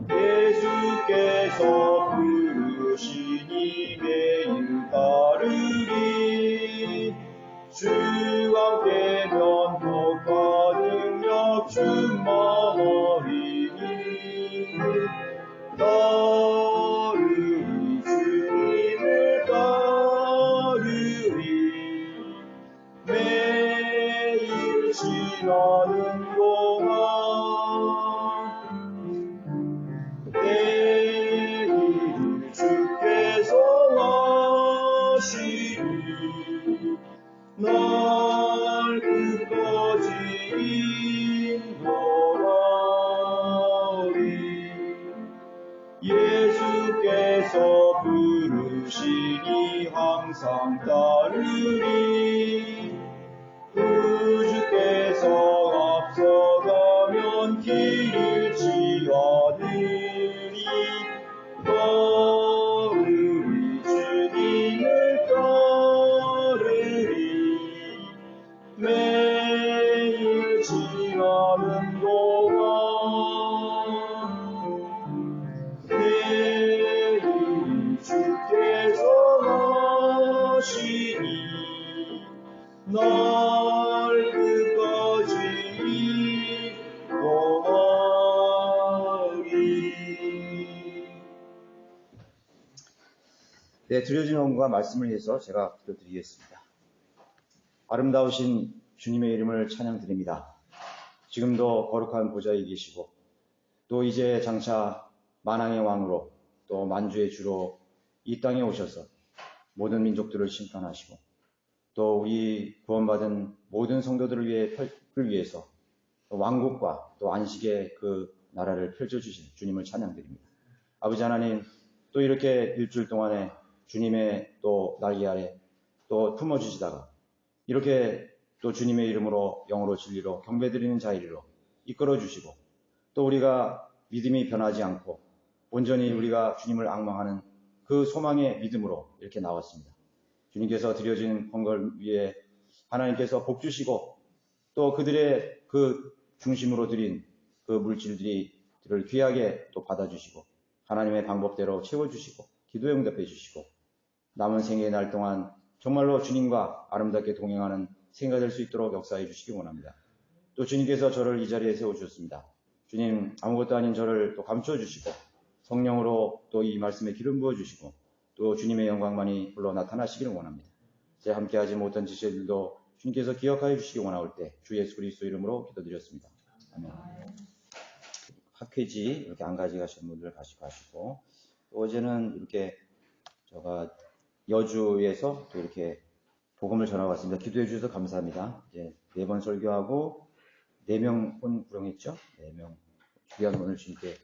예수께서 부르시니 매일 따르리. 주와 함께면 복과 능력 충만하리니. 따르리, 주님을 따르리. 매일 지나는 동안 내일 주께서 하시니 날 끝까지 인도하리. 예수께서 부르시니 항상 따르리. 주께서 앞서가면 길을 지하느니. 따르리, 주님을 따르리. 매일 지나는 동안 내일 주께서 하시니 날 끝까지 인도하리. 네, 드려진 언과 말씀을 위해서 제가 기도드리겠습니다. 아름다우신 주님의 이름을 찬양드립니다. 지금도 거룩한 보좌에 계시고 또 이제 장차 만왕의 왕으로 또 만주의 주로 이 땅에 오셔서 모든 민족들을 심판하시고 또 우리 구원받은 모든 성도들을 위해서 왕국과 또 안식의 그 나라를 펼쳐주신 주님을 찬양드립니다. 아버지 하나님, 또 이렇게 일주일 동안에 주님의 또 날개 아래 또 품어주시다가 이렇게 또 주님의 이름으로 영으로 진리로 경배드리는 자리로 이끌어주시고 또 우리가 믿음이 변하지 않고 온전히 우리가 주님을 앙망하는 그 소망의 믿음으로 이렇게 나왔습니다. 주님께서 드려진 헌걸 위에 하나님께서 복 주시고 또 그들의 그 중심으로 드린 그 물질들을 귀하게 또 받아주시고 하나님의 방법대로 채워주시고 기도에 응답해 주시고 남은 생애의 날 동안 정말로 주님과 아름답게 동행하는 생애가 될 수 있도록 역사해 주시기 원합니다. 또 주님께서 저를 이 자리에 세워주셨습니다. 주님, 아무것도 아닌 저를 또 감춰주시고 성령으로 또 이 말씀에 기름 부어주시고 또 주님의 영광만이 불러 나타나시기를 원합니다. 이제 함께하지 못한 지체들도 주님께서 기억하여 주시기 원하올 때 주 예수 그리스도 이름으로 기도드렸습니다. 아멘. 학회지 이렇게 안 가져가시는 분들 가시고 어제는 이렇게 제가 여주에서 또 이렇게 복음을 전하고 왔습니다. 기도해 주셔서 감사합니다. 이제 4번 설교하고 4명 혼 구령했죠? 4명 귀한 오늘 주님께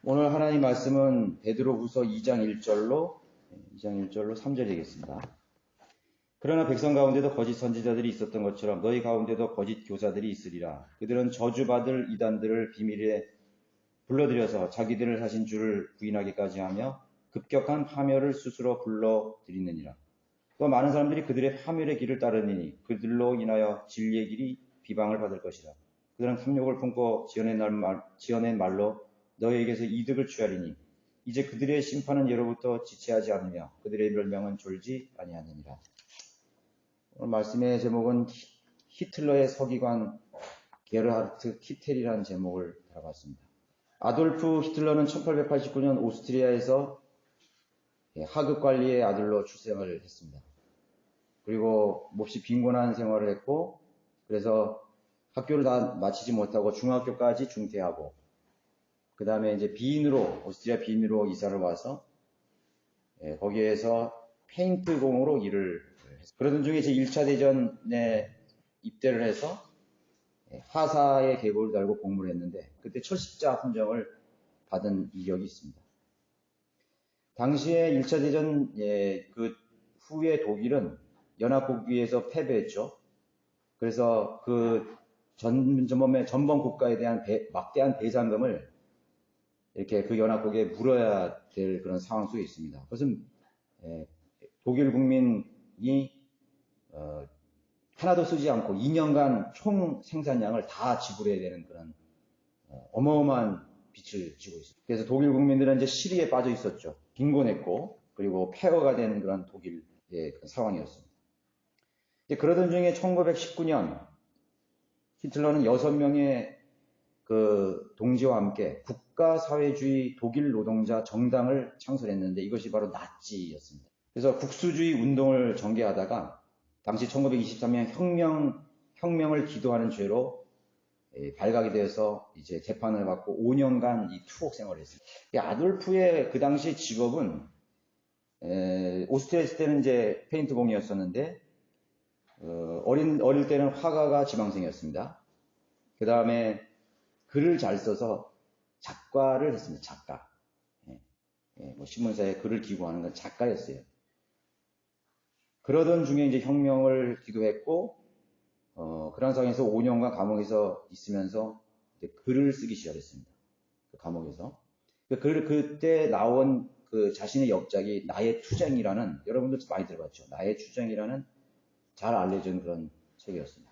오늘 하나님 말씀은 베드로후서 2장 1절로 3절 되겠습니다. 그러나 백성 가운데도 거짓 선지자들이 있었던 것처럼 너희 가운데도 거짓 교사들이 있으리라. 그들은 저주받을 이단들을 비밀에 불러들여서 자기들을 하신 주를 부인하기까지 하며 급격한 파멸을 스스로 불러들이느니라. 또 많은 사람들이 그들의 파멸의 길을 따르니 그들로 인하여 진리의 길이 비방을 받을 것이라. 그들은 탐욕을 품고 지어낸 말로 너희에게서 이득을 취하리니 이제 그들의 심판은 예로부터 지체하지 않으며 그들의 멸명은 졸지 아니하느니라. 오늘 말씀의 제목은 히틀러의 서기관 게르하르트 키텔이라는 제목을 달아봤습니다. 아돌프 히틀러는 1889년 오스트리아에서 하급 관리의 아들로 출생을 했습니다. 그리고 몹시 빈곤한 생활을 했고 그래서 학교를 다 마치지 못하고 중학교까지 중퇴하고 그 다음에 이제 오스트리아 빈으로 이사를 와서 거기에서 페인트공으로 일을 했어요. 그러던 중에 제 1차 대전에 입대를 해서 하사의 계보를 달고 복무를 했는데 그때 철십자 훈장을 받은 이력이 있습니다. 당시에 1차 대전 그 후에 독일은 연합국위에서 패배했죠. 그래서 그 전범 국가에 대한 막대한 배상금을 이렇게 그 연합국에 물어야 될 그런 상황 속에 있습니다. 그것은 독일 국민이 하나도 쓰지 않고 2년간 총 생산량을 다 지불해야 되는 그런 어마어마한 빛을 지고 있습니다. 그래서 독일 국민들은 이제 시리에 빠져 있었죠. 빈곤했고, 그리고 폐허가 된 그런 독일의 상황이었습니다. 그러던 중에 1919년 히틀러는 6명의 그 동지와 함께 국가사회주의 독일 노동자 정당을 창설했는데 이것이 바로 나치였습니다. 그래서 국수주의 운동을 전개하다가 당시 1923년 혁명을 기도하는 죄로 발각이 되어서 이제 재판을 받고 5년간 이 투옥 생활을 했습니다. 아돌프의 그 당시 직업은 오스트리아 있을 때는 이제 페인트공이었었는데 어릴 때는 화가가 지망생이었습니다. 그 다음에 글을 잘 써서 작가를 했습니다. 작가. 뭐 신문사에 글을 기고하는 건 작가였어요. 그러던 중에 이제 혁명을 기도했고, 그런 상황에서 5년간 감옥에서 있으면서 글을 쓰기 시작했습니다. 그 감옥에서. 그때 나온 그 자신의 역작이 나의 투쟁이라는, 여러분들 많이 들어봤죠? 나의 투쟁이라는 잘 알려진 그런 책이었습니다.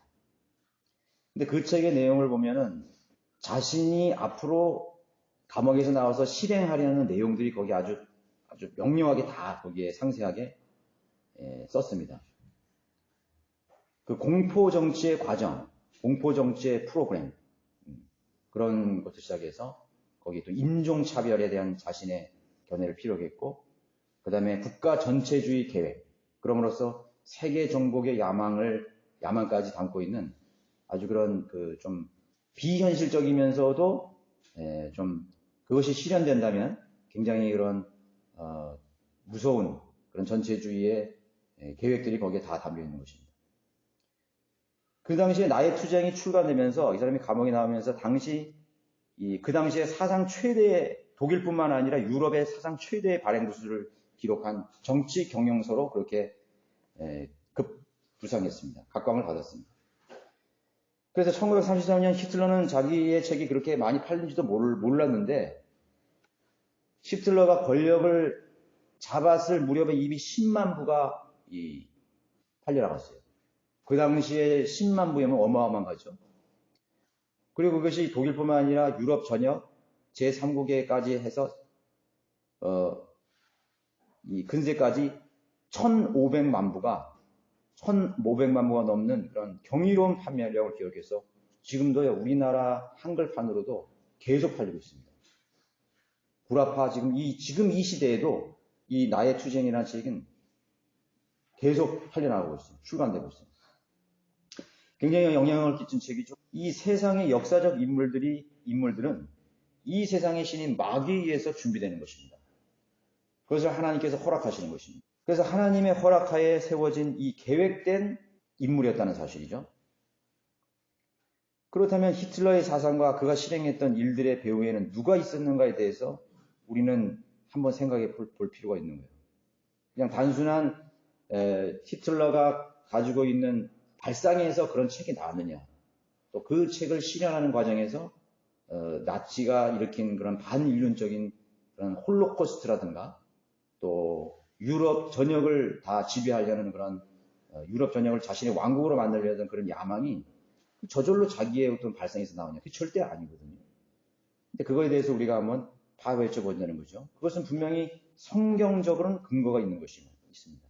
근데 그 책의 내용을 보면은 자신이 앞으로 감옥에서 나와서 실행하려는 내용들이 거기 아주 명료하게 다 거기에 상세하게 썼습니다. 그 공포 정치의 과정, 공포 정치의 프로그램, 그런 것부터 시작해서 거기 또 인종차별에 대한 자신의 견해를 피력했고, 그 다음에 국가 전체주의 계획, 그럼으로써 세계 정복의 야망까지 담고 있는 아주 그런 좀 비현실적이면서도 좀 그것이 실현된다면 굉장히 그런 무서운 그런 전체주의의 계획들이 거기에 다 담겨 있는 것입니다. 그 당시에 나의 투쟁이 출간되면서 이 사람이 감옥에 나오면서 그 당시에 사상 최대의 독일뿐만 아니라 유럽의 사상 최대의 발행 부수를 기록한 정치 경영서로 그렇게 급부상했습니다. 각광을 받았습니다. 그래서 1933년 히틀러는 자기의 책이 그렇게 많이 팔린지도 몰랐는데 히틀러가 권력을 잡았을 무렵에 이미 10만 부가 팔려나갔어요. 그 당시에 10만 부이면 어마어마한 거죠. 그리고 그것이 독일뿐만 아니라 유럽 전역 제3국에까지 해서 이 근세까지 1,500만 부가 넘는 그런 경이로운 판매량을 기록해서 지금도요 우리나라 한글판으로도 계속 팔리고 있습니다. 구라파 지금 이 시대에도 이 나의 투쟁이라는 책은 계속 팔려나가고 있습니다. 출간되고 있습니다. 굉장히 영향을 끼친 책이죠. 이 세상의 역사적 인물들은 이 세상의 신인 마귀에 의해서 준비되는 것입니다. 그것을 하나님께서 허락하시는 것입니다. 그래서 하나님의 허락하에 세워진 이 계획된 인물이었다는 사실이죠. 그렇다면 히틀러의 사상과 그가 실행했던 일들의 배후에는 누가 있었는가에 대해서 우리는 한번 생각해 볼 필요가 있는 거예요. 그냥 단순한 히틀러가 가지고 있는 발상에서 그런 책이 나왔느냐, 또 그 책을 실현하는 과정에서 나치가 일으킨 그런 반인륜적인 그런 홀로코스트라든가 또 유럽 전역을 다 지배하려는 그런 유럽 전역을 자신의 왕국으로 만들려던 그런 야망이 저절로 자기의 어떤 발상에서 나오냐? 그게 절대 아니거든요. 근데 그거에 대해서 우리가 한번 파헤쳐 본다는 거죠. 그것은 분명히 성경적으로는 근거가 있는 있습니다.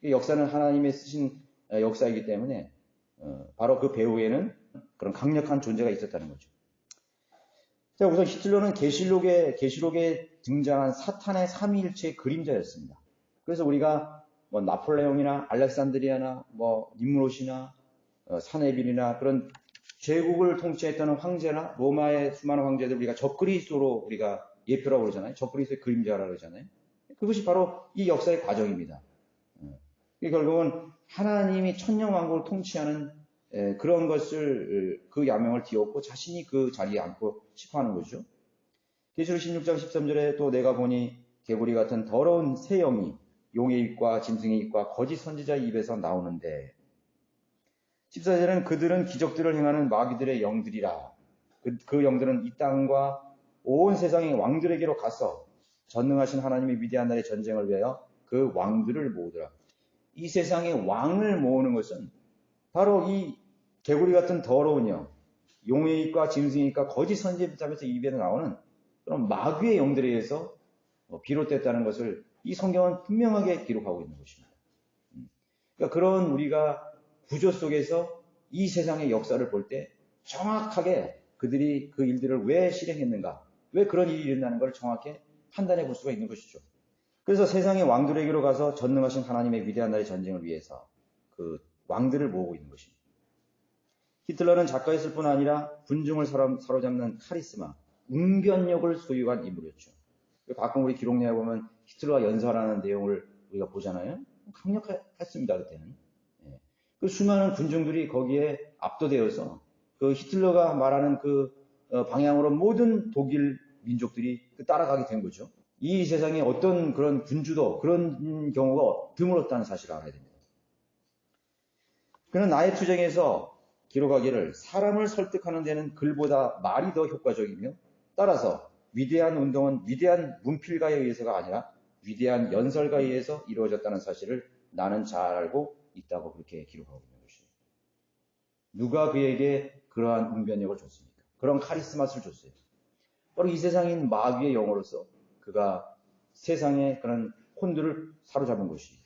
역사는 하나님의 쓰신 역사이기 때문에 바로 그 배후에는 그런 강력한 존재가 있었다는 거죠. 자, 우선 히틀러는 계시록에 등장한 사탄의 삼위일체의 그림자였습니다. 그래서 우리가 뭐 나폴레옹이나 알렉산드리아나 뭐 nimrod이나 사네빌이나 그런 제국을 통치했던 황제나 로마의 수많은 황제들 우리가 적그리스도로 우리가 예표라고 그러잖아요. 적그리스도의 그림자라고 그러잖아요. 그것이 바로 이 역사의 과정입니다. 결국은 하나님이 천년왕국을 통치하는 그런 것을 그 야명을 뒤엎고 자신이 그 자리에 앉고 싶어 하는 거죠. 계시록 16장 13절에 또 내가 보니 개구리 같은 더러운 새 영이 용의 입과 짐승의 입과 거짓 선지자의 입에서 나오는데 14절에는 그들은 기적들을 행하는 마귀들의 영들이라. 그 영들은 이 땅과 온 세상의 왕들에게로 가서 전능하신 하나님의 위대한 날의 전쟁을 위하여 그 왕들을 모으더라. 이 세상의 왕을 모으는 것은 바로 이 개구리 같은 더러운 영, 용의 입과 짐승의 입과 거짓 선지자의 입에서 나오는 그런 마귀의 영들에 의해서 비롯됐다는 것을 이 성경은 분명하게 기록하고 있는 것입니다. 그러니까 그런 우리가 구조 속에서 이 세상의 역사를 볼 때 정확하게 그들이 그 일들을 왜 실행했는가, 왜 그런 일이 일어나는 걸 정확히 판단해 볼 수가 있는 것이죠. 그래서 세상의 왕들에게로 가서 전능하신 하나님의 위대한 날의 전쟁을 위해서 그 왕들을 모으고 있는 것입니다. 히틀러는 작가였을 뿐 아니라 군중을 사로잡는 카리스마, 웅변력을 소유한 인물이었죠. 가끔 우리 기록내에 보면 히틀러가 연설하는 내용을 우리가 보잖아요. 강력했습니다, 그때는. 그 수많은 군중들이 거기에 압도되어서 그 히틀러가 말하는 그 방향으로 모든 독일 민족들이 따라가게 된 거죠. 이 세상에 어떤 그런 군주도 그런 경우가 드물었다는 사실을 알아야 됩니다. 그는 나의 투쟁에서 기록하기를 사람을 설득하는 데는 글보다 말이 더 효과적이며 따라서 위대한 운동은 위대한 문필가에 의해서가 아니라 위대한 연설가에 의해서 이루어졌다는 사실을 나는 잘 알고 있다고 그렇게 기록하고 있는 것이에요. 누가 그에게 그러한 웅변력을 줬습니까? 그런 카리스마를 줬어요. 바로 이 세상인 마귀의 영으로서 그가 세상의 그런 혼들을 사로잡은 것이에요.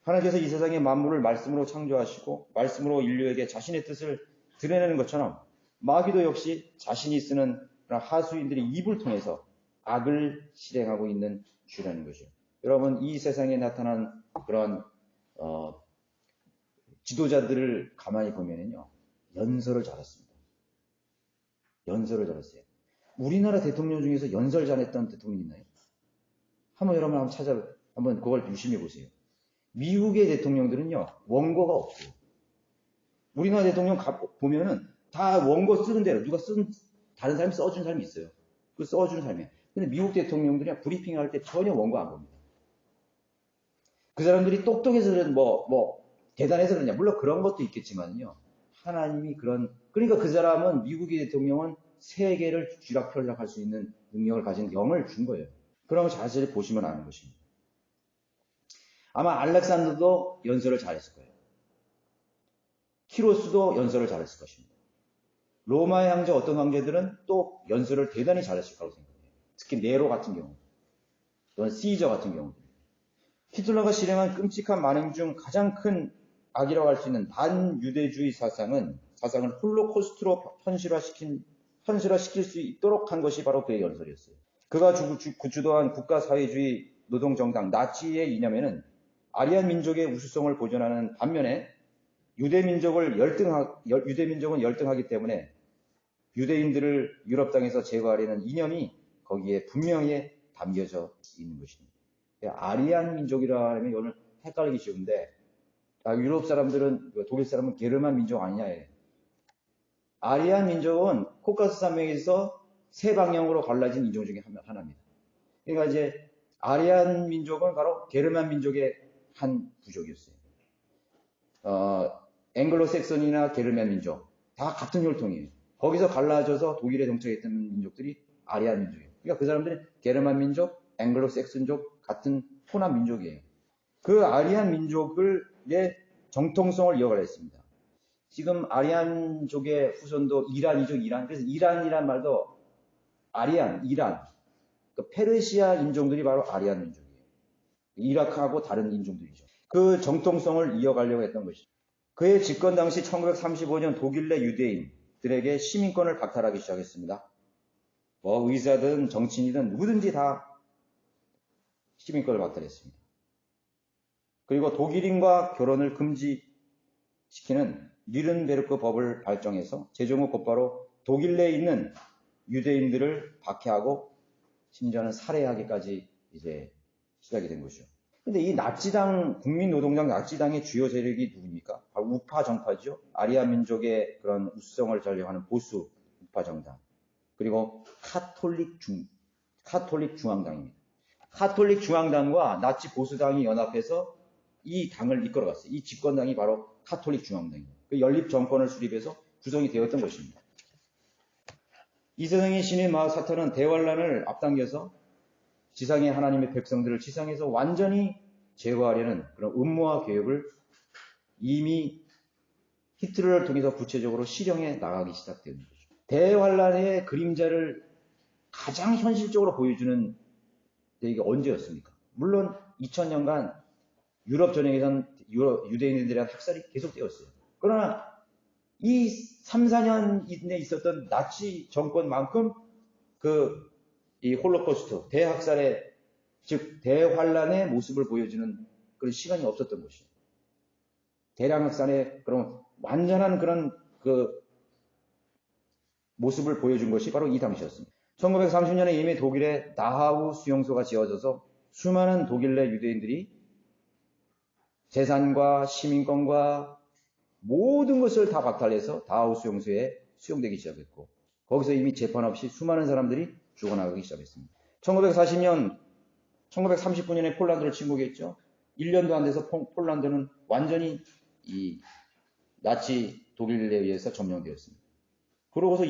하나님께서 이 세상의 만물을 말씀으로 창조하시고 말씀으로 인류에게 자신의 뜻을 드러내는 것처럼 마귀도 역시 자신이 쓰는 그런 하수인들의 입을 통해서 악을 실행하고 있는 주라는 것이죠. 여러분, 이 세상에 나타난 그런 지도자들을 가만히 보면은요, 연설을 잘했습니다. 연설을 잘했어요. 우리나라 대통령 중에서 연설 잘했던 대통령이 있나요? 여러분 한번 그걸 유심히 보세요. 미국의 대통령들은요, 원고가 없어요. 우리나라 대통령 보면은 다 원고 쓰는 대로 다른 사람이 써준 사람이 있어요. 그 써준 사람이에요. 근데 미국 대통령들이 브리핑 할 때 전혀 원고 안 봅니다. 그 사람들이 똑똑해서 대단해서 그러냐. 물론 그런 것도 있겠지만요. 하나님이 그러니까 그 사람은 미국의 대통령은 세계를 쥐락펴락할 수 있는 능력을 가진 영을 준 거예요. 그럼 자세히 보시면 아는 것입니다. 아마 알렉산더도 연설을 잘했을 거예요. 키로스도 연설을 잘했을 것입니다. 로마의 어떤 황제들은 또 연설을 대단히 잘했을 거라고 생각해요. 특히 네로 같은 경우, 또는 시저 같은 경우. 히틀러가 실행한 끔찍한 만행 중 가장 큰 악이라고 할 수 있는 반유대주의 사상을 홀로코스트로 현실화시킬 수 있도록 한 것이 바로 그의 연설이었어요. 그가 주도한 국가사회주의 노동정당 나치의 이념에는 아리안 민족의 우수성을 보존하는 반면에 유대민족은 열등하기 때문에 유대인들을 유럽 땅에서 제거하려는 이념이 거기에 분명히 담겨져 있는 것입니다. 아리안 민족이라 하면 오늘 헷갈리기 쉬운데 유럽 사람들은 독일 사람은 게르만 민족 아니냐. 아리안 민족은 코카스 산맥에서 세 방향으로 갈라진 인종 중에 하나입니다. 그러니까 이제 아리안 민족은 바로 게르만 민족의 한 부족이었어요. 앵글로색선이나 게르만 민족 다 같은 혈통이에요. 거기서 갈라져서 독일에 정착했던 민족들이 아리안 민족이에요. 그러니까 그 사람들은 게르만 민족, 앵글로색슨족 같은 혼합 민족이에요. 그 아리안 민족의 정통성을 이어가려 했습니다. 지금 아리안족의 후손도 이란이죠, 이란. 그래서 이란이란 말도 이란. 그 페르시아 인종들이 바로 아리안 민족이에요. 이라크하고 다른 인종들이죠. 그 정통성을 이어가려고 했던 것이죠. 그의 집권 당시 1935년 독일 내 유대인들에게 시민권을 박탈하기 시작했습니다. 의사든 정치인이든 누구든지 다 시민권을 박탈했습니다. 그리고 독일인과 결혼을 금지시키는 뉘른베르크 법을 발정해서 제정 후 곧바로 독일 내에 있는 유대인들을 박해하고 심지어는 살해하기까지 이제 시작이 된 것이죠. 근데 이 국민노동당 나치당의 주요 세력이 누굽니까? 바로 우파 정파죠. 아리아 민족의 그런 우수성을 전쟁하는 보수 우파 정당. 그리고 카톨릭 중앙당입니다. 카톨릭 중앙당과 나치 보수당이 연합해서 이 당을 이끌어갔어요. 이 집권당이 바로 카톨릭 중앙당입니다. 그 연립 정권을 수립해서 구성이 되었던 것입니다. 이 세상의 신의 사탄은 대환란을 앞당겨서 지상의 하나님의 백성들을 지상에서 완전히 제거하려는 그런 음모와 계획을 이미 히틀러를 통해서 구체적으로 실행해 나가기 시작된 거죠. 대환란의 그림자를 가장 현실적으로 보여주는 이게 언제였습니까? 물론 2000년간 유럽 전역에서는 유대인들에 대한 학살이 계속되었어요. 그러나 이 3, 4년 이내에 있었던 나치 정권만큼 이 홀로코스트, 대학살의, 즉, 대환란의 모습을 보여주는 그런 시간이 없었던 것이에요. 대량학살의 그런 완전한 그런 모습을 보여준 것이 바로 이 당시였습니다. 1930년에 이미 독일의 다하우 수용소가 지어져서 수많은 독일 내 유대인들이 재산과 시민권과 모든 것을 다 박탈해서 다하우 수용소에 수용되기 시작했고, 거기서 이미 재판 없이 수많은 사람들이 죽어나가기 시작했습니다. 1939년에 폴란드를 침공했죠. 1년도 안 돼서 폴란드는 완전히 이 나치 독일에 의해서 점령되었습니다. 그러고서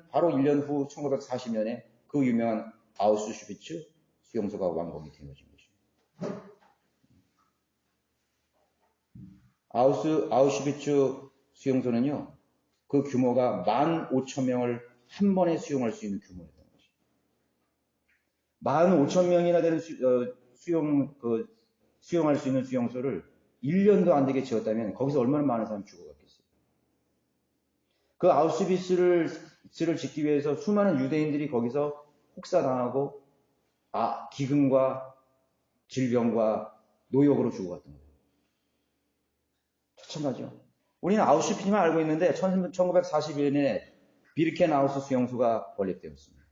바로 1년 후 1940년에 그 유명한 아우슈비츠 수용소가 완공이 되어진 것입니다. 아우슈비츠 수용소는요, 그 규모가 15,000명을 한 번에 수용할 수 있는 규모였던 것입니다. 15,000명이나 되는 수용할 수 있는 수용소를 1년도 안 되게 지었다면 거기서 얼마나 많은 사람이 죽어갔겠어요. 그 아우슈비츠를 짓기 위해서 수많은 유대인들이 거기서 혹사당하고 기근과 질병과 노역으로 죽어갔던 거예요. 처참하죠. 우리는 아우슈비츠만 알고 있는데 1941년에 비르켄하우스 수용소가 건립되었습니다.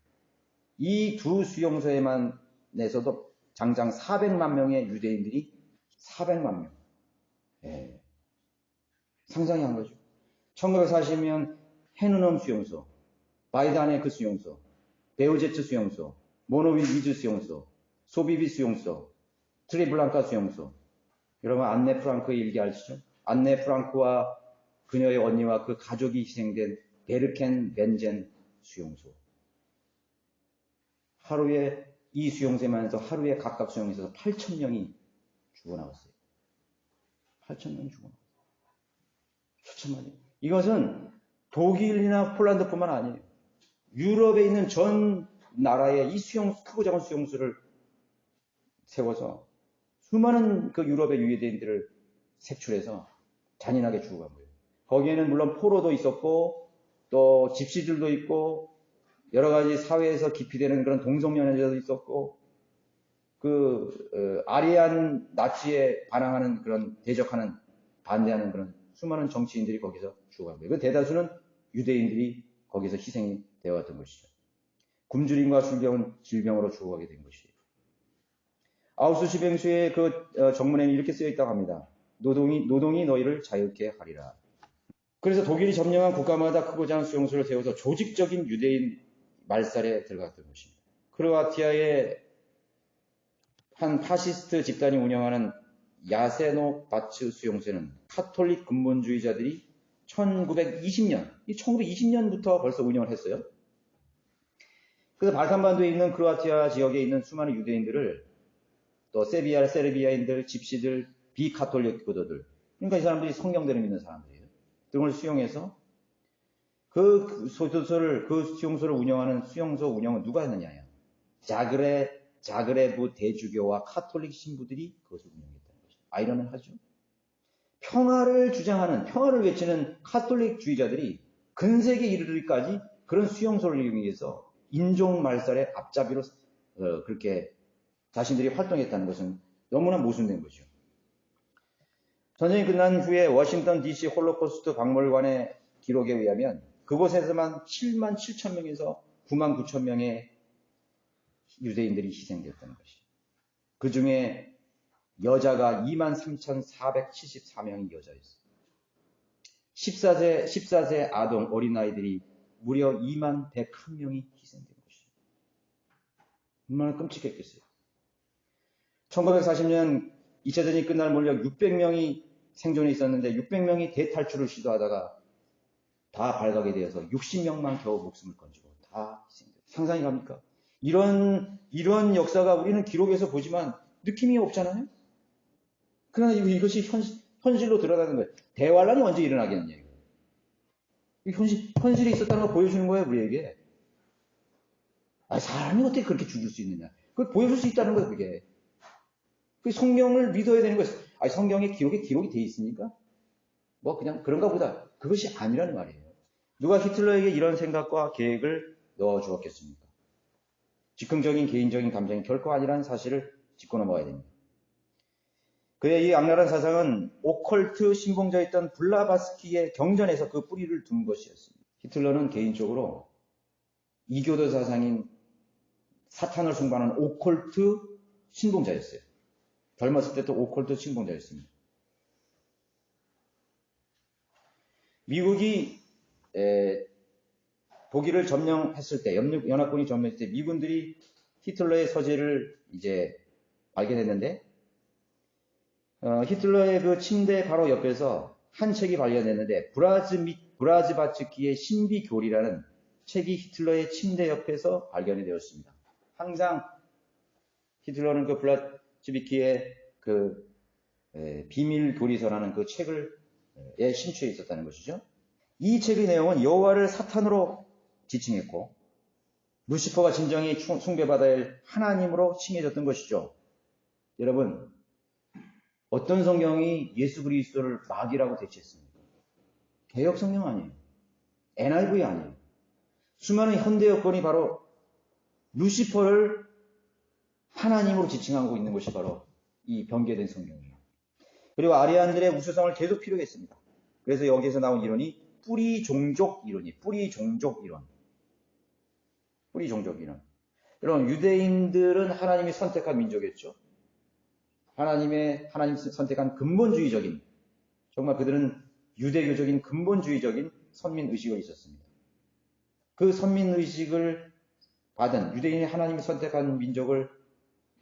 이 두 수용소에만 내서도 장장 400만 명의 유대인들이 400만 명. 상상이 한 거죠. 1940년 헤누넘 수용소, 바이다네크 수용소, 베우제츠 수용소, 모노위즈 수용소, 소비비 수용소, 트리블랑카 수용소. 여러분 안네 프랑크의 일기 아시죠? 안네 프랑크와 그녀의 언니와 그 가족이 희생된 베르켄 벤젠 수용소. 이 수용소에만 해서 하루에 각각 수용소에서 8,000명이 죽어나갔어요. 8,000명이 죽어나갔어요. 처참하죠. 이것은 독일이나 폴란드뿐만 아니에요. 유럽에 있는 전 나라에 이 크고 작은 수용소를 세워서 수많은 그 유럽의 유대인들을 색출해서 잔인하게 죽어간 거예요. 거기에는 물론 포로도 있었고 또 집시들도 있고 여러 가지 사회에서 기피되는 그런 동성연애자도 있었고 아리안 나치에 반항하는 그런 대적하는 반대하는 그런 수많은 정치인들이 거기서 죽어간 거예요. 그 대다수는 유대인들이 거기서 희생이 되어왔던 것이죠. 굶주림과 질병으로 죽어가게 된 것이에요. 아우슈비츠의 정문에는 이렇게 쓰여 있다고 합니다. 노동이 너희를 자유케 하리라. 그래서 독일이 점령한 국가마다 크고 작은 수용소를 세워서 조직적인 유대인 말살에 들어갔던 것입니다. 크로아티아의 한 파시스트 집단이 운영하는 야세노바츠 수용소는 카톨릭 근본주의자들이 1920년부터 벌써 운영을 했어요. 그래서 발칸반도에 있는 크로아티아 지역에 있는 수많은 유대인들을 또 세르비아인들, 집시들, 비카톨릭 교도들, 그러니까 이 사람들이 성경대로 믿는 사람들이에요. 등을 수용해서 그 수용소를 운영하는 수용소 운영은 누가 했느냐요? 자그레브 대주교와 카톨릭 신부들이 그것을 운영했다는 것이죠. 아이러니하죠. 평화를 외치는 카톨릭주의자들이 근세기에 이르기까지 그런 수용소를 이용해서 인종 말살의 앞잡이로 그렇게 자신들이 활동했다는 것은 너무나 모순된 것이죠. 전쟁이 끝난 후에 워싱턴 DC 홀로코스트 박물관의 기록에 의하면 그곳에서만 7만 7천 명에서 9만 9천 명의 유대인들이 희생되었다는 것이죠. 그 중에 여자가 2만 3,474명이 여자였어요. 14세 아동 어린아이들이 무려 2만 101명이 희생된 것이죠. 얼마나 끔찍했겠어요. 1940년 2차 대전이 끝날 무렵 600명이 생존해 있었는데 600명이 대탈출을 시도하다가 다 발각이 되어서 60명만 겨우 목숨을 건지고 다 희생됐어요. 상상이 갑니까? 이런 역사가 우리는 기록에서 보지만 느낌이 없잖아요? 그러나 이것이 현실로 들어가는 거예요. 대환란이 언제 일어나겠느냐. 현실이 있었다는 걸 보여주는 거예요, 우리에게. 사람이 어떻게 그렇게 죽을 수 있느냐. 그걸 보여줄 수 있다는 거예요, 그게. 그 성경을 믿어야 되는 거예요. 성경에 기록이 돼 있습니까? 뭐 그냥 그런가 보다. 그것이 아니라는 말이에요. 누가 히틀러에게 이런 생각과 계획을 넣어 주었겠습니까? 즉흥적인 개인적인 감정이 결코 아니라는 사실을 짚고 넘어가야 됩니다. 그의 이 악랄한 사상은 오컬트 신봉자였던 블라바스키의 경전에서 그 뿌리를 둔 것이었습니다. 히틀러는 개인적으로 이교도 사상인 사탄을 숭배하는 오컬트 신봉자였어요. 젊었을 때도 오컬트 신봉자였습니다. 미국이 독일을 점령했을 때, 연합군이 점령했을 때 미군들이 히틀러의 서재를 이제 발견했는데, 히틀러의 그 침대 바로 옆에서 한 책이 발견됐는데, 브라즈바츠키의 신비교리라는 책이 히틀러의 침대 옆에서 발견이 되었습니다. 항상 히틀러는 그 브라즈바츠키의 그 비밀교리서라는 그 책을 심취해 있었다는 것이죠. 이 책의 내용은 여호와를 사탄으로 지칭했고 루시퍼가 진정히 숭배받아야 할 하나님으로 칭해졌던 것이죠. 여러분, 어떤 성경이 예수 그리스도를 마귀라고 대체했습니까? 개역 성경 아니에요. NIV 아니에요. 수많은 현대 여건이 바로 루시퍼를 하나님으로 지칭하고 있는 것이 바로 이 변개된 성경이에요. 그리고 아리안들의 우수성을 계속 피력했습니다. 그래서 여기에서 나온 이론이 뿌리 종족 이론이에요. 뿌리 종족 이론. 여러분, 유대인들은 하나님이 선택한 민족이었죠. 하나님 선택한 근본주의적인, 정말 그들은 유대교적인 근본주의적인 선민의식이 있었습니다. 그 선민의식을 받은 유대인이 하나님이 선택한 민족을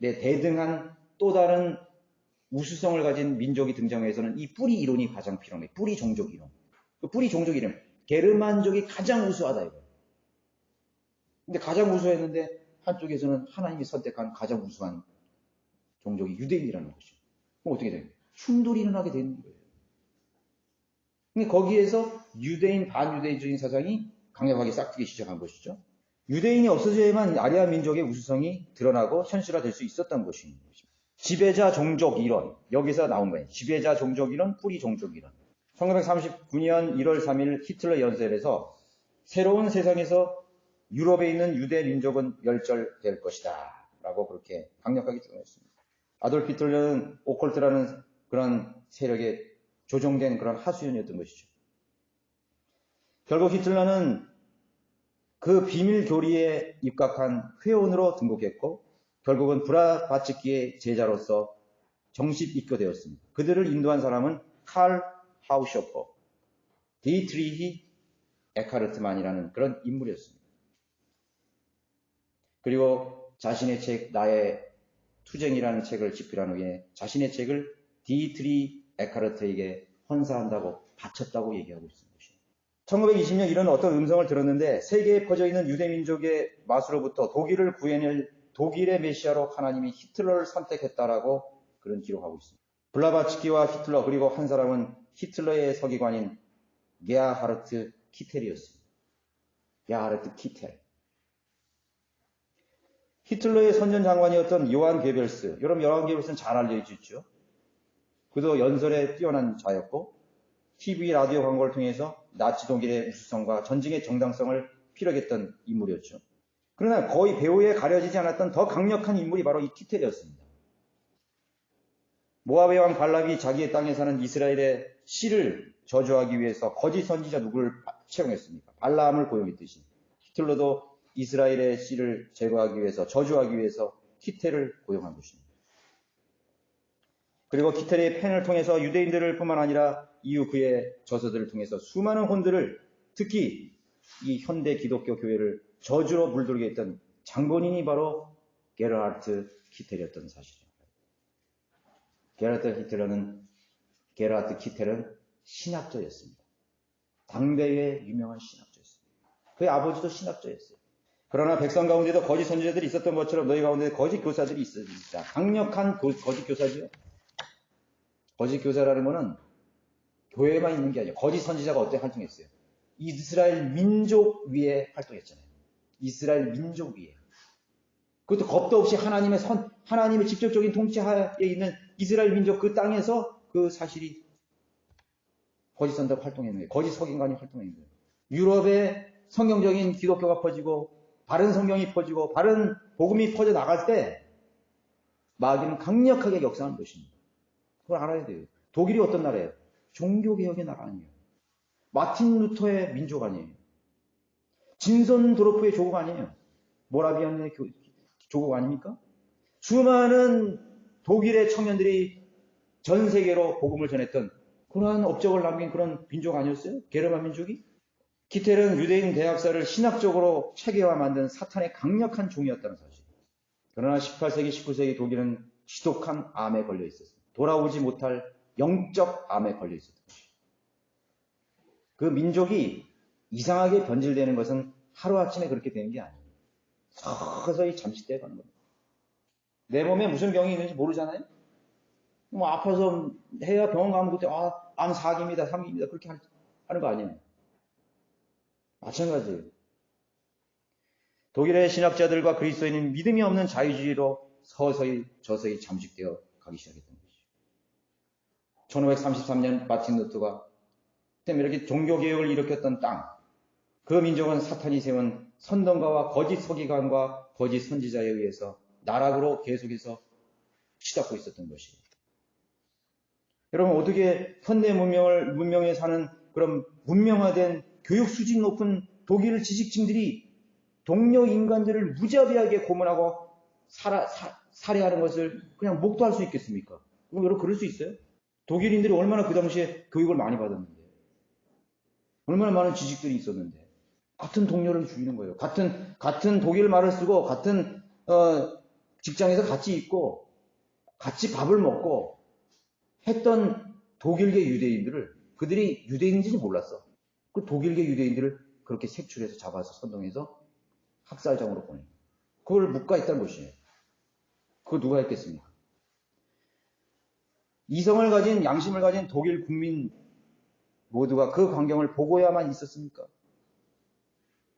대등한 또 다른 우수성을 가진 민족이 등장해서는 이 뿌리 이론이 가장 필요합니다. 뿌리 종족 이론. 그 뿌리 종족 이론. 게르만족이 가장 우수하다 이거. 근데 가장 우수했는데 한쪽에서는 하나님이 선택한 가장 우수한 종족이 유대인이라는 것이죠. 그럼 어떻게 됩니까? 충돌이 일어나게 되는 거예요. 근데 거기에서 유대인, 반유대인적인 사상이 강력하게 싹트기 시작한 것이죠. 유대인이 없어져야만 아리아 민족의 우수성이 드러나고 현실화될 수 있었던 것입니다. 지배자 종족 이론, 여기서 나온 거예요. 지배자 종족 이론, 뿌리 종족 이론. 1939년 1월 3일 히틀러 연설에서 새로운 세상에서 유럽에 있는 유대 민족은 멸절될 것이다 라고 그렇게 강력하게 주장했습니다. 아돌프 히틀러는 오컬트라는 그런 세력에 조종된 그런 하수인이었던 것이죠. 결국 히틀러는 그 비밀 교리에 입각한 회원으로 등록했고 결국은 브라바츠키의 제자로서 정식 입교되었습니다. 그들을 인도한 사람은 칼 하우쇼퍼, 디트리히 에카르트만이라는 그런 인물이었습니다. 그리고 자신의 책 나의 투쟁이라는 책을 집필한 후에 자신의 책을 디트리 에카르트에게 헌사한다고 바쳤다고 얘기하고 있습니다. 1920년 이런 어떤 음성을 들었는데 세계에 퍼져있는 유대민족의 맛으로부터 독일을 구해낼 독일의 메시아로 하나님이 히틀러를 선택했다라고 그런 기록하고 있습니다. 블라바츠키와 히틀러 그리고 한 사람은 히틀러의 서기관인 게하르트 키텔이었습니다. 게하르트 키텔. 히틀러의 선전장관이었던 요한 게벨스. 여러분 요한 게벨스는 잘 알려지죠. 그도 연설에 뛰어난 자였고 TV 라디오 광고를 통해서 나치 독일의 우수성과 전쟁의 정당성을 피력했던 인물이었죠. 그러나 거의 배후에 가려지지 않았던 더 강력한 인물이 바로 이 키텔이었습니다. 모압의 왕 발락이 자기의 땅에 사는 이스라엘의 씨를 저주하기 위해서 거짓 선지자 누구를 채용했습니까? 발라함을 고용했듯이 히틀러도 이스라엘의 씨를 제거하기 위해서 저주하기 위해서 키텔을 고용한 것입니다. 그리고 키텔의 펜을 통해서 유대인들을 뿐만 아니라 이후 그의 저서들을 통해서 수많은 혼들을 특히 이 현대 기독교 교회를 저주로 물들게 했던 장본인이 바로 게르하르트 키텔이었던 사실이죠. 게르하르트 키텔은 신학자였습니다. 당대의 유명한 신학자였습니다. 그의 아버지도 신학자였어요. 그러나 백성 가운데도 거짓 선지자들이 있었던 것처럼 너희 가운데 거짓 교사들이 있습니다. 강력한 거짓 교사죠. 거짓 교사라는 것은 교회에만 있는 게 아니에요. 거짓 선지자가 어떻게 활동했어요? 이스라엘 민족 위에 활동했잖아요. 이스라엘 민족 위에. 그것도 겁도 없이 하나님의 직접적인 통치하에 있는 이스라엘 민족 그 땅에서 그 사실이 거짓 선자가 활동했는 거예요. 거짓 석인관이 활동했는 거예요. 유럽에 성경적인 기독교가 퍼지고 바른 성경이 퍼지고 바른 복음이 퍼져 나갈 때 마귀는 강력하게 역사하는 것입니다. 그걸 알아야 돼요. 독일이 어떤 나라예요? 종교개혁의 나라 아니에요. 마틴 루터의 민족 아니에요. 진선도르프의 조국 아니에요. 모라비안의 조국 아닙니까? 수많은 독일의 청년들이 전 세계로 복음을 전했던 그러한 업적을 남긴 그런 민족 아니었어요? 게르만 민족이? 기텔은 유대인 대학사를 신학적으로 체계화 만든 사탄의 강력한 종이었다는 사실. 그러나 18세기, 19세기 독일은 지독한 암에 걸려 있었어요. 돌아오지 못할 영적 암에 걸려 있었던 것이죠. 그 민족이 이상하게 변질되는 것은 하루아침에 그렇게 되는 게 아니에요. 서서히 잠식되어 가는 겁니다. 내 몸에 무슨 병이 있는지 모르잖아요? 뭐 아파서 해야 병원 가면 그때 암 4기입니다, 3기입니다 그렇게 하는 거 아니에요. 마찬가지예요. 독일의 신학자들과 그리스도인은 믿음이 없는 자유주의로 서서히 잠식되어 가기 시작했던 것이죠. 1533년 마틴 루터가 이렇게 종교개혁을 일으켰던 땅, 그 민족은 사탄이 세운 선동가와 거짓 서기관과 거짓 선지자에 의해서 나락으로 계속해서 치닫고 있었던 것이에요. 여러분, 어떻게 현대 문명에 사는 그런 문명화된 교육 수준 높은 독일 지식층들이 동료 인간들을 무자비하게 고문하고 살해하는 것을 그냥 목도할 수 있겠습니까? 여러분, 그럴 수 있어요? 독일인들이 얼마나 그 당시에 교육을 많이 받았는데, 얼마나 많은 지식들이 있었는데, 같은 동료를 죽이는 거예요. 같은 독일 말을 쓰고, 같은, 직장에서 같이 있고, 같이 밥을 먹고, 했던 독일계 유대인들을, 그들이 유대인인지 몰랐어. 그 독일계 유대인들을 그렇게 색출해서 잡아서 선동해서 학살장으로 보내요. 그걸 묵과했다는 것이에요. 그거 누가 했겠습니까? 이성을 가진, 양심을 가진 독일 국민 모두가 그 광경을 보고야만 있었습니까?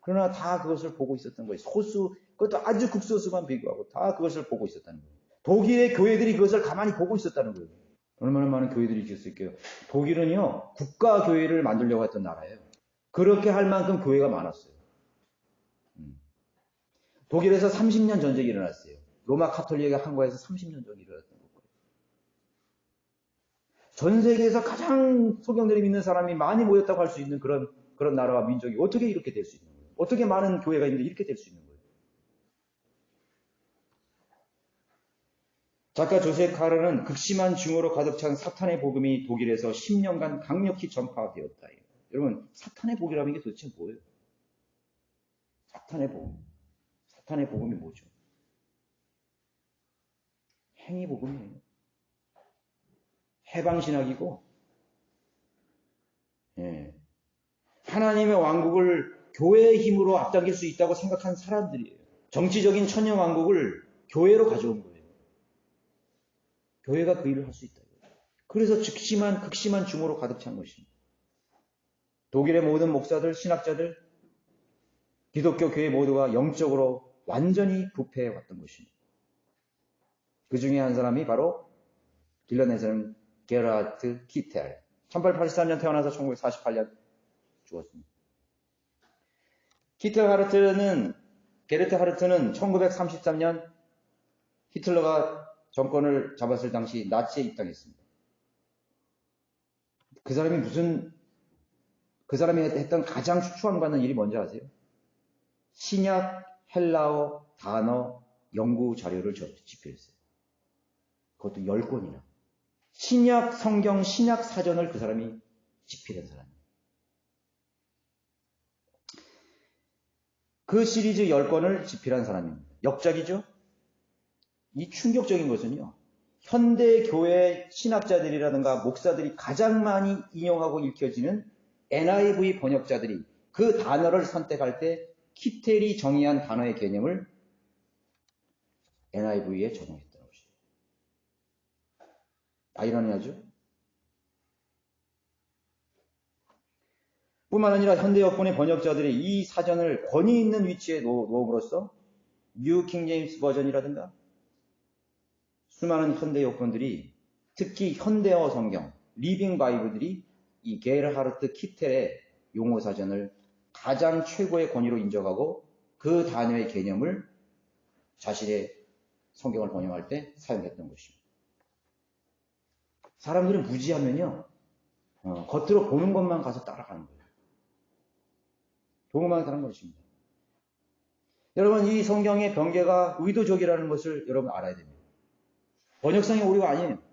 그러나 다 그것을 보고 있었던 거예요. 소수, 그것도 아주 극소수만 비교하고 다 그것을 보고 있었다는 거예요. 독일의 교회들이 그것을 가만히 보고 있었다는 거예요. 얼마나 많은 교회들이 있었을까요? 독일은요, 국가교회를 만들려고 했던 나라예요. 그렇게 할 만큼 교회가 많았어요. 독일에서 30년 전쟁이 일어났어요. 로마 카톨릭의 항거에서 30년 전쟁이 일어났던 거예요. 전 세계에서 가장 소경들이 믿는 사람이 많이 모였다고 할 수 있는 그런 나라와 민족이 어떻게 이렇게 될 수 있는 거예요? 어떻게 많은 교회가 있는데 이렇게 될 수 있는 거예요? 작가 조셉 카르는 극심한 증오로 가득 찬 사탄의 복음이 독일에서 10년간 강력히 전파되었다. 여러분, 사탄의 복이라는 게 도대체 뭐예요? 사탄의 복음. 사탄의 복음이 뭐죠? 행위 복음이에요. 해방신학이고, 예. 하나님의 왕국을 교회의 힘으로 앞당길 수 있다고 생각한 사람들이에요. 정치적인 천년 왕국을 교회로 가져온 거예요. 교회가 그 일을 할 수 있다. 그래서 극심한 증오로 가득 찬 것입니다. 독일의 모든 목사들, 신학자들, 기독교 교회 모두가 영적으로 완전히 부패해 왔던 것입니다. 그 중에 한 사람이 바로 빌런에서는 게르하트 키텔. 1883년 태어나서 1948년 죽었습니다. 게르트 하르트는 1933년 히틀러가 정권을 잡았을 당시 나치에 입당했습니다. 그 사람이 했던 가장 추추함 받는 일이 뭔지 아세요? 신약 헬라어 단어 연구 자료를 집필했어요. 그것도 10권이나. 신약 성경 신약 사전을 그 사람이 집필한 사람이에요. 그 시리즈 10권을 집필한 사람입니다. 역작이죠? 이 충격적인 것은요, 현대 교회 신학자들이라든가 목사들이 가장 많이 인용하고 읽혀지는 NIV 번역자들이 그 단어를 선택할 때 키텔이 정의한 단어의 개념을 NIV에 적용했다는 것이죠. 아이러니하죠? 뿐만 아니라 현대 역본의 번역자들이 이 사전을 권위 있는 위치에 놓음으로써 뉴 킹제임스 버전이라든가 수많은 현대 요건들이 특히 현대어 성경, 리빙 바이블들이 이 게르하르트 키텔의 용어 사전을 가장 최고의 권위로 인정하고 그 단어의 개념을 자신의 성경을 번역할 때 사용했던 것입니다. 사람들이 무지하면요, 겉으로 보는 것만 가서 따라가는 거예요. 보고만 하는 것입니다. 여러분, 이 성경의 변개가 의도적이라는 것을 여러분 알아야 됩니다. 번역상의 오류가 아니에요.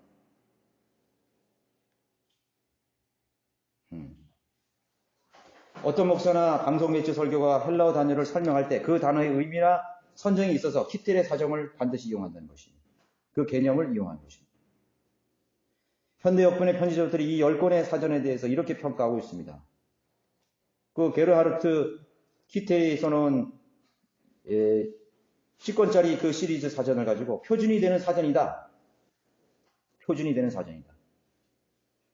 어떤 목사나 방송매체 설교가 헬라어 단어를 설명할 때 그 단어의 의미나 선정이 있어서 키텔의 사정을 반드시 이용한다는 것입니다. 그 개념을 이용하는 것입니다. 현대 역분의 편지자들이 이 10권의 사전에 대해서 이렇게 평가하고 있습니다. 그 게르하르트 키텔이 써놓은 10권짜리 그 시리즈 사전을 가지고 표준이 되는 사전이다. 표준이 되는 사전이다.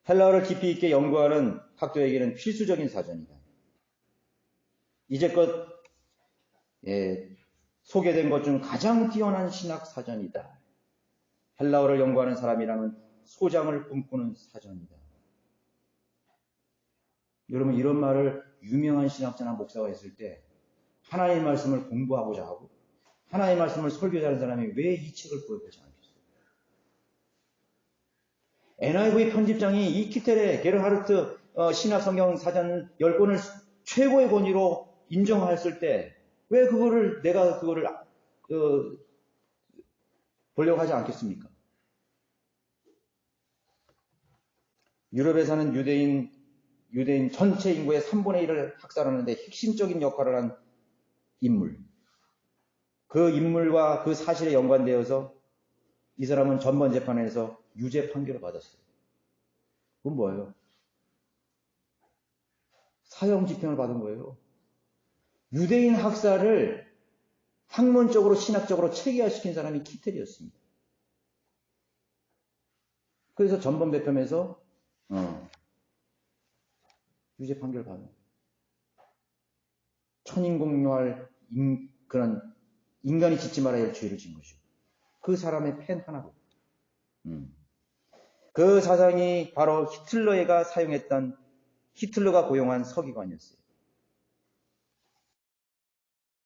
헬라어를 깊이 있게 연구하는 학도에게는 필수적인 사전이다. 이제껏 소개된 것 중 가장 뛰어난 신학 사전이다. 헬라어를 연구하는 사람이라면 소장을 꿈꾸는 사전이다. 여러분, 이런 말을 유명한 신학자나 목사가 했을 때 하나님의 말씀을 공부하고자 하고 하나님의 말씀을 설교하는 사람이 왜 이 책을 구입하지 않겠어요? NIV 편집장이 이 키텔의 게르하르트 신학 성경 사전 10권을 최고의 권위로 인정했을 때 왜 내가 그거를 보려고 하지 않겠습니까? 유럽에 사는 유대인 전체 인구의 3분의 1을 학살하는데 핵심적인 역할을 한 인물. 그 인물과 그 사실에 연관되어서 이 사람은 전번 재판에서 유죄 판결을 받았어요. 그건 뭐예요? 사형 집행을 받은 거예요. 유대인 학살을 학문적으로 신학적으로 체계화시킨 사람이 키텔이었습니다. 그래서 전번 재판에서 유죄 판결을 받은 거예요. 천인공노할 그런 인간이 짓지 말아야 할 죄를 지은 것이고 그 사람의 펜 하나로. 그 사상이 바로 히틀러가 고용한 서기관이었어요.